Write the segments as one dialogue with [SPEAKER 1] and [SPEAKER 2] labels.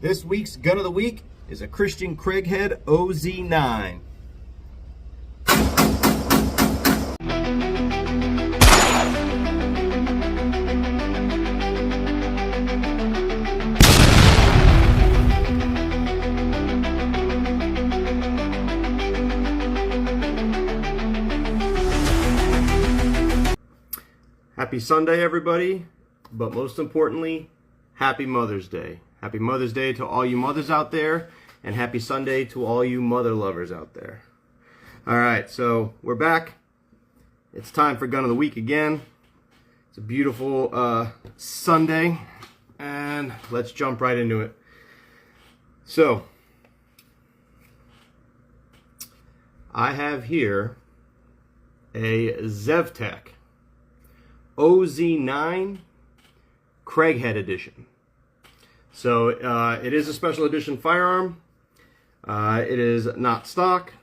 [SPEAKER 1] This week's gun of the week is a Christian Craighead OZ9. Happy Sunday, everybody, but most importantly, happy Mother's Day. Happy Mother's Day to all you mothers out there, and happy Sunday to all you mother lovers out there. All right, so we're back. It's time for Gun of the Week again. It's a beautiful Sunday, and let's jump right into it. So, I have here a Zevtech OZ9 Craighead edition. So it is a special edition firearm. It is not stock,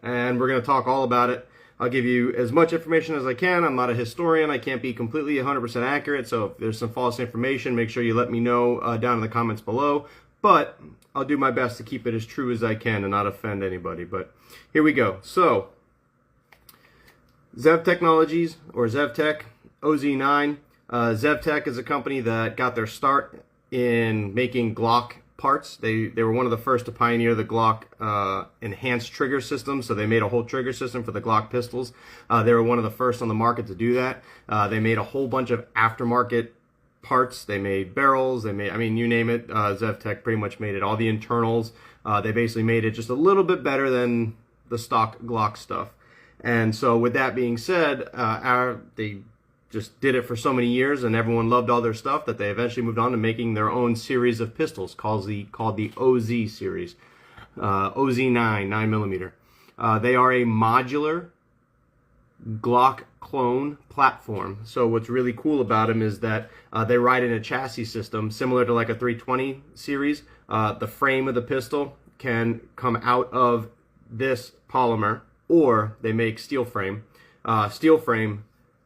[SPEAKER 1] and we're going to talk all about it. I'll give you as much information as I can. I'm not a historian. I can't be completely 100% accurate, so if there's some false information, make sure you let me know down in the comments below. But I'll do my best to keep it as true as I can and not offend anybody. But here we go. So, Zev Technologies, or Zevtech, OZ9. Zevtech is a company that got their start in making Glock parts. They were one of the first to pioneer the Glock enhanced trigger system, so they made a whole trigger system for the Glock pistols. They were one of the first on the market to do that. They made a whole bunch of aftermarket parts. They made barrels, they made, I mean, you name it, Zevtech pretty much made it. All the internals, they basically made it just a little bit better than the stock Glock stuff. And so with that being said, they just did it for so many years, and everyone loved all their stuff that they eventually moved on to making their own series of pistols called the OZ series, OZ9 9mm. They are a modular Glock clone platform. So what's really cool about them is that they ride in a chassis system similar to like a 320 series. The frame of the pistol can come out of this polymer, or they make steel frame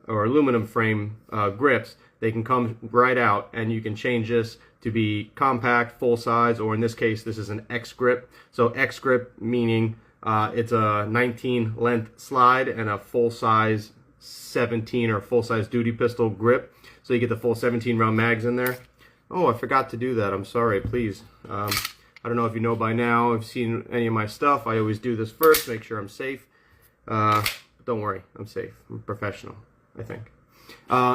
[SPEAKER 1] or aluminum frame grips. They can come right out, and you can change this to be compact, full size, or in this case, this is an X grip. So X grip meaning it's a 19 length slide and a full size 17 or full size duty pistol grip. So you get the full 17 round mags in there. Oh, I forgot to do that. I'm sorry, please. I don't know if you know by now, if you've seen any of my stuff. I always do this first, make sure I'm safe. Don't worry, I'm safe. I'm professional, I think.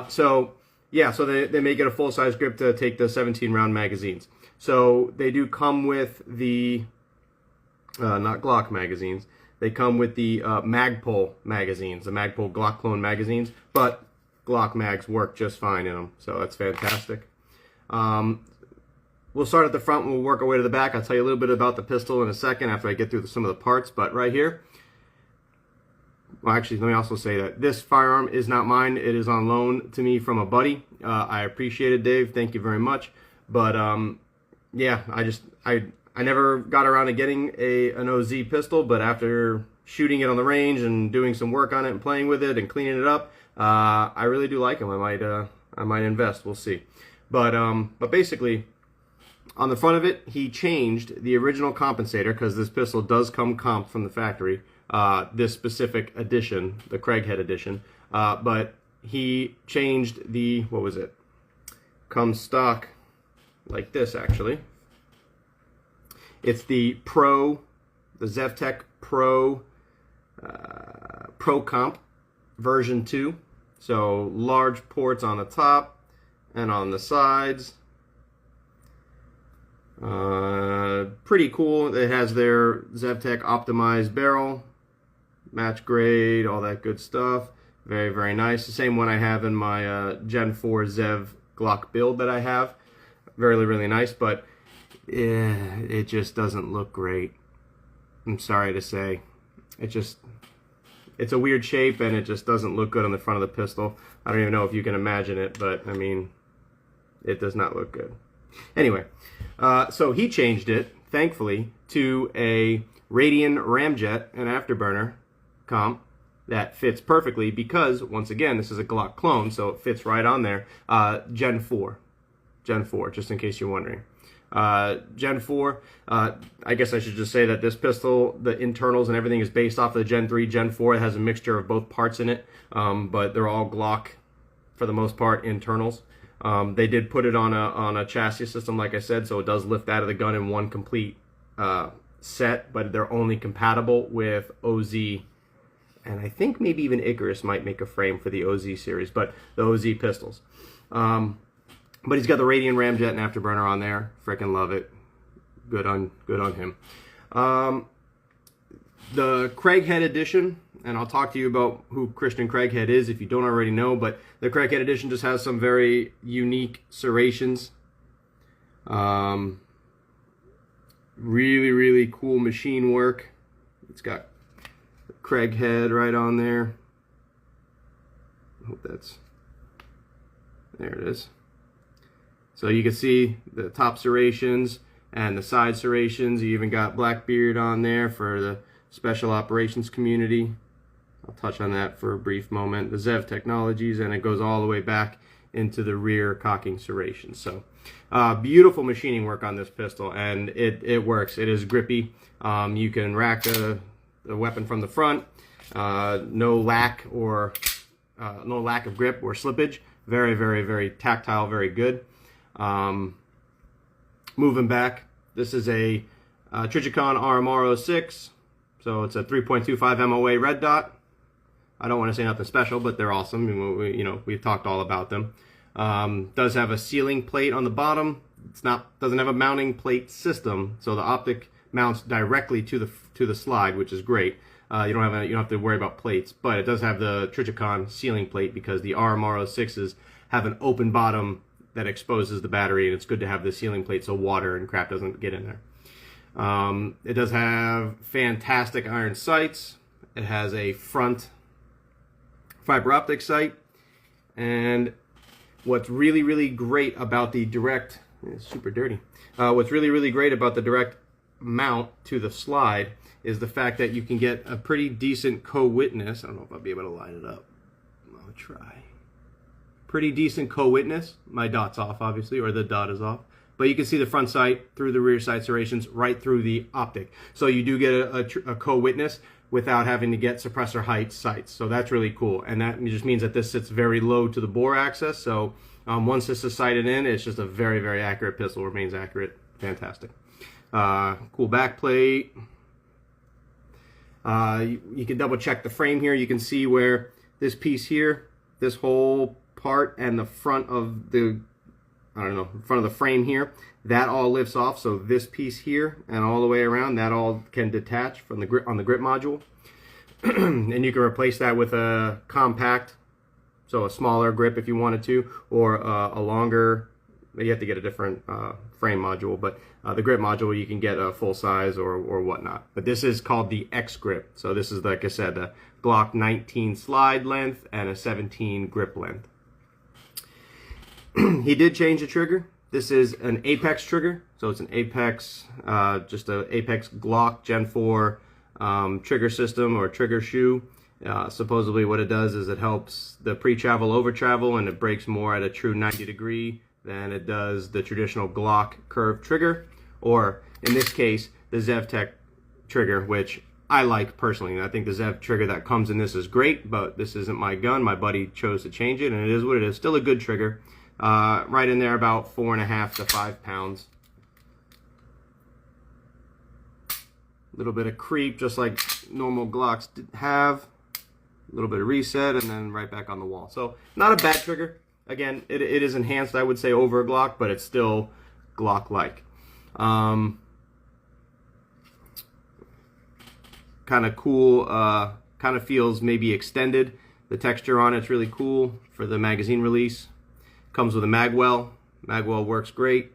[SPEAKER 1] So they make it a full-size grip to take the 17 round magazines. So they do come with the not Glock magazines, they come with the Magpul magazines, the Magpul Glock clone magazines, but Glock mags work just fine in them, so that's fantastic. We'll start at the front and we'll work our way to the back. I'll tell you a little bit about the pistol in a second after I get through some of the parts, but right here, well, actually, let me also say that this firearm is not mine. It is on loan to me from a buddy. I appreciate it, Dave. Thank you very much. But yeah, I never got around to getting an OZ pistol, but after shooting it on the range and doing some work on it and playing with it and cleaning it up, I really do like them. I might invest. We'll see. But basically, on the front of it, he changed the original compensator, because this pistol does come comped from the factory. This specific edition, the Craighead edition, but he changed the, what was it? Comes stock like this, actually. It's the Zevtech Pro Comp version 2. So large ports on the top and on the sides. Pretty cool. It has their Zevtech optimized barrel, match grade, all that good stuff. Very, very nice. The same one I have in my Gen 4 Zev Glock build that I have. Really, really nice, but it just doesn't look great. I'm sorry to say. It's a weird shape, and it just doesn't look good on the front of the pistol. I don't even know if you can imagine it, but I mean, it does not look good. Anyway, so he changed it, thankfully, to a Radian Ramjet, an Afterburner comp that fits perfectly because, once again, this is a Glock clone, so it fits right on there. Gen 4, just in case you're wondering. Gen 4, I guess I should just say that this pistol, the internals and everything is based off of the Gen 3. Gen 4, it has a mixture of both parts in it, but they're all Glock, for the most part, internals. They did put it on a chassis system, like I said, so it does lift out of the gun in one complete set, but they're only compatible with OZ, and I think maybe even Icarus might make a frame for the OZ series, but the OZ pistols. But he's got the Radiant Ramjet and Afterburner on there. Freaking love it. Good on him. The Craighead edition, and I'll talk to you about who Christian Craighead is if you don't already know, but the Craighead edition just has some very unique serrations. Really, really cool machine work. It's got Craighead right on there. I hope that's... There it is. So you can see the top serrations and the side serrations. You even got Blackbeard on there for the special operations community. I'll touch on that for a brief moment. The Zev technologies, and it goes all the way back into the rear cocking serrations. So beautiful machining work on this pistol, and it works. It is grippy. You can rack the weapon from the front. No lack of grip or slippage. Very, very, very tactile, very good. Moving back, this is a Trijicon RMR06, so it's a 3.25 MOA red dot. I don't want to say nothing special, but they're awesome. We've talked all about them. Does have a sealing plate on the bottom. Doesn't have a mounting plate system, so the optic mounts directly to the slide, which is great. You don't have to worry about plates, but it does have the Trijicon sealing plate because the RMR06s have an open bottom that exposes the battery, and it's good to have the sealing plate so water and crap doesn't get in there. It does have fantastic iron sights. It has a front fiber optic sight, and what's really, really great about the direct, it's super dirty. What's really, really great about the direct mount to the slide is the fact that you can get a pretty decent co-witness. I don't know if I'll be able to line it up. I'll try. Pretty decent co-witness. My dot's off, obviously, or the dot is off. But you can see the front sight through the rear sight serrations right through the optic. So you do get a co-witness without having to get suppressor height sights. So that's really cool. And that just means that this sits very low to the bore axis. So once this is sighted in, it's just a very, very accurate pistol. Remains accurate. Fantastic. Cool back plate. You can double check the frame here. You can see where this piece here, this whole part and the front of the, front of the frame here, that all lifts off. So this piece here and all the way around, that all can detach from the grip on the grip module. And you can replace that with a compact, so a smaller grip if you wanted to, or a longer. You have to get a different frame module, but the grip module you can get a full size or whatnot. But this is called the X grip. So this is, like I said, a Glock 19 slide length and a 17 grip length. He did change the trigger. This is an Apex trigger, so it's an Apex, just an Apex Glock Gen 4 trigger system or trigger shoe. Supposedly what it does is it helps the pre-travel over travel, and it breaks more at a true 90 degree than it does the traditional Glock curved trigger, or in this case the Zevtech trigger, which I like personally. I think the Zev trigger that comes in this is great, but this isn't my gun. My buddy chose to change it, and it is what it is. Still a good trigger. Right in there about 4.5 to 5 pounds. A little bit of creep, just like normal Glocks have. A little bit of reset, and then right back on the wall. So not a bad trigger. Again, it is enhanced, I would say, over a Glock, but it's still Glock-like. Kind of cool, kind of feels maybe extended. The texture on it's really cool for the magazine release. Comes with a magwell. Magwell works great.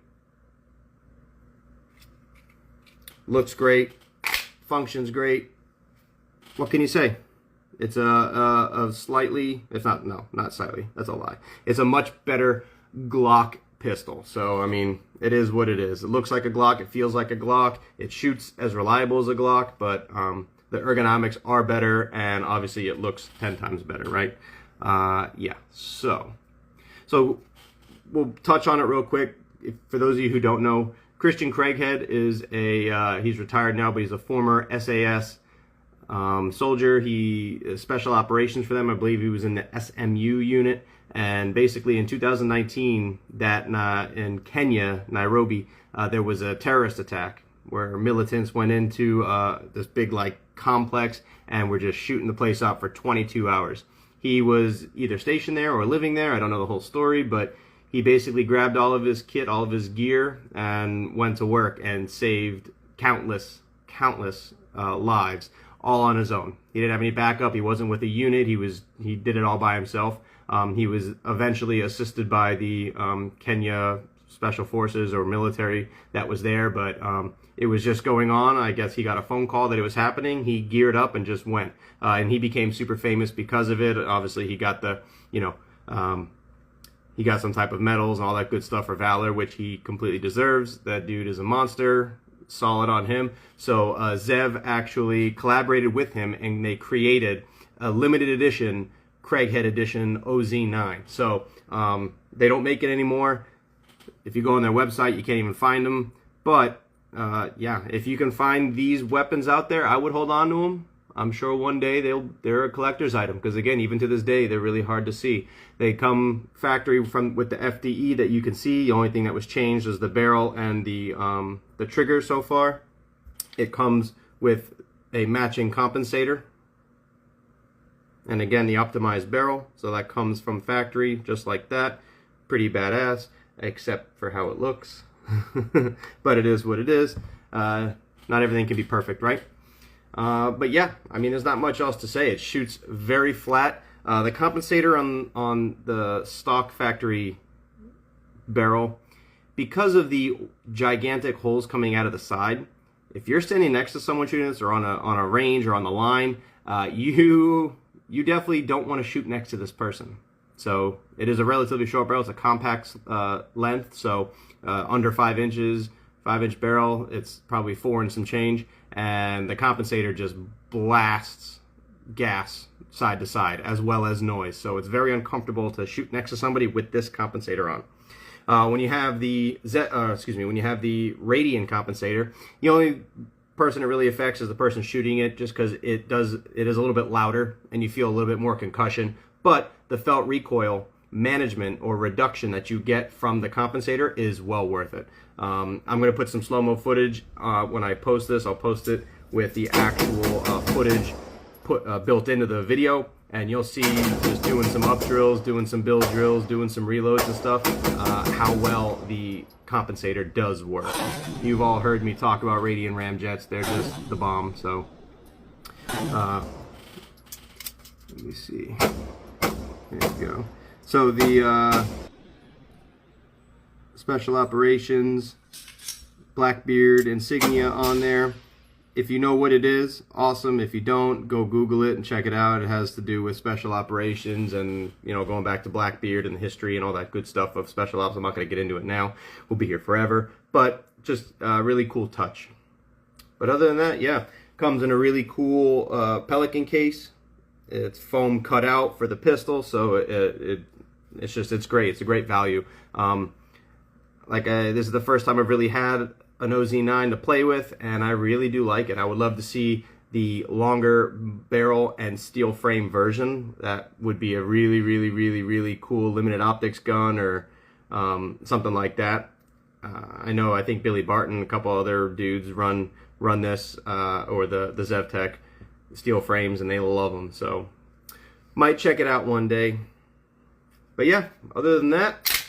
[SPEAKER 1] Looks great. Functions great. What can you say? It's a slightly, it's not, no, not slightly, that's a lie. It's a much better Glock pistol. So, I mean, it is what it is. It looks like a Glock, it feels like a Glock, it shoots as reliable as a Glock, but the ergonomics are better, and obviously it looks 10 times better, right? Yeah, so we'll touch on it real quick. For those of you who don't know, Christian Craighead is he's retired now, but he's a former SAS soldier. He special operations for them. I believe he was in the SMU unit. And basically in 2019, in Kenya, Nairobi, there was a terrorist attack where militants went into this big complex and were just shooting the place up for 22 hours. He was either stationed there or living there. I don't know the whole story, but he basically grabbed all of his kit, all of his gear, and went to work and saved countless lives, all on his own. He didn't have any backup. He wasn't with a unit. He did it all by himself. He was eventually assisted by the Kenya Special Forces or military that was there, but it was just going on. I guess he got a phone call that it was happening. He geared up and just went, and he became super famous because of it. Obviously, he got the, he got some type of medals and all that good stuff for valor, which he completely deserves. That dude is a monster. Solid on him. So Zev actually collaborated with him, and they created a limited edition Craighead edition OZ9. So they don't make it anymore. If you go on their website, you can't even find them. But yeah, if you can find these weapons out there, I would hold on to them. I'm sure one day they're a collector's item, because again, even to this day, they're really hard to see. They come factory with the FDE that you can see. The only thing that was changed is the barrel and the trigger so far. It comes with a matching compensator, and again, the optimized barrel. So that comes from factory just like that. Pretty badass, except for how it looks. But it is what it is. Not everything can be perfect, right? But yeah, I mean, there's not much else to say. It shoots very flat. The compensator on the stock factory barrel, because of the gigantic holes coming out of the side, if you're standing next to someone shooting this, or on a range or on the line, you definitely don't want to shoot next to this person. So it is a relatively short barrel. It's a compact length, so under 5 inches, 5-inch barrel. It's probably 4 and some change, and the compensator just blasts gas side to side as well as noise. So it's very uncomfortable to shoot next to somebody with this compensator on. When you have the when you have the Radian compensator, the only person it really affects is the person shooting it, just because it is a little bit louder and you feel a little bit more concussion. But the felt recoil management or reduction that you get from the compensator is well worth it. I'm going to put some slow-mo footage when I post this. I'll post it with the actual footage built into the video, and you'll see just doing some up drills, doing some build drills, doing some reloads and stuff, how well the compensator does work. You've all heard me talk about Radian Ramjets. They're just the bomb. So let me see. There you go. So the Special Operations Blackbeard insignia on there. If you know what it is, awesome. If you don't, go Google it and check it out. It has to do with Special Operations and, going back to Blackbeard and the history and all that good stuff of Special Ops. I'm not going to get into it now. We'll be here forever. But just a really cool touch. But other than that, yeah, comes in a really cool Pelican case. It's foam cut out for the pistol, so it's great. It's a great value. This is the first time I've really had an OZ9 to play with, and I really do like it. I would love to see the longer barrel and steel frame version. That would be a really, really, really, really cool limited optics gun, or something like that. I think Billy Barton and a couple other dudes run this, or the Zevtech steel frames, and they love them. So might check it out one day. But yeah, other than that,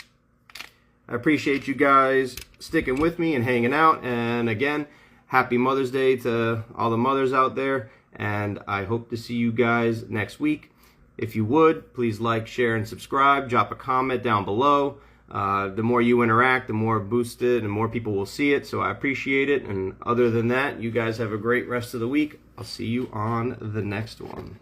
[SPEAKER 1] I appreciate you guys sticking with me and hanging out. And again, happy Mother's Day to all the mothers out there. And I hope to see you guys next week. If you would, please like, share, and subscribe. Drop a comment down below. The more you interact, the more boosted and more people will see it. So I appreciate it. And other than that, you guys have a great rest of the week. I'll see you on the next one.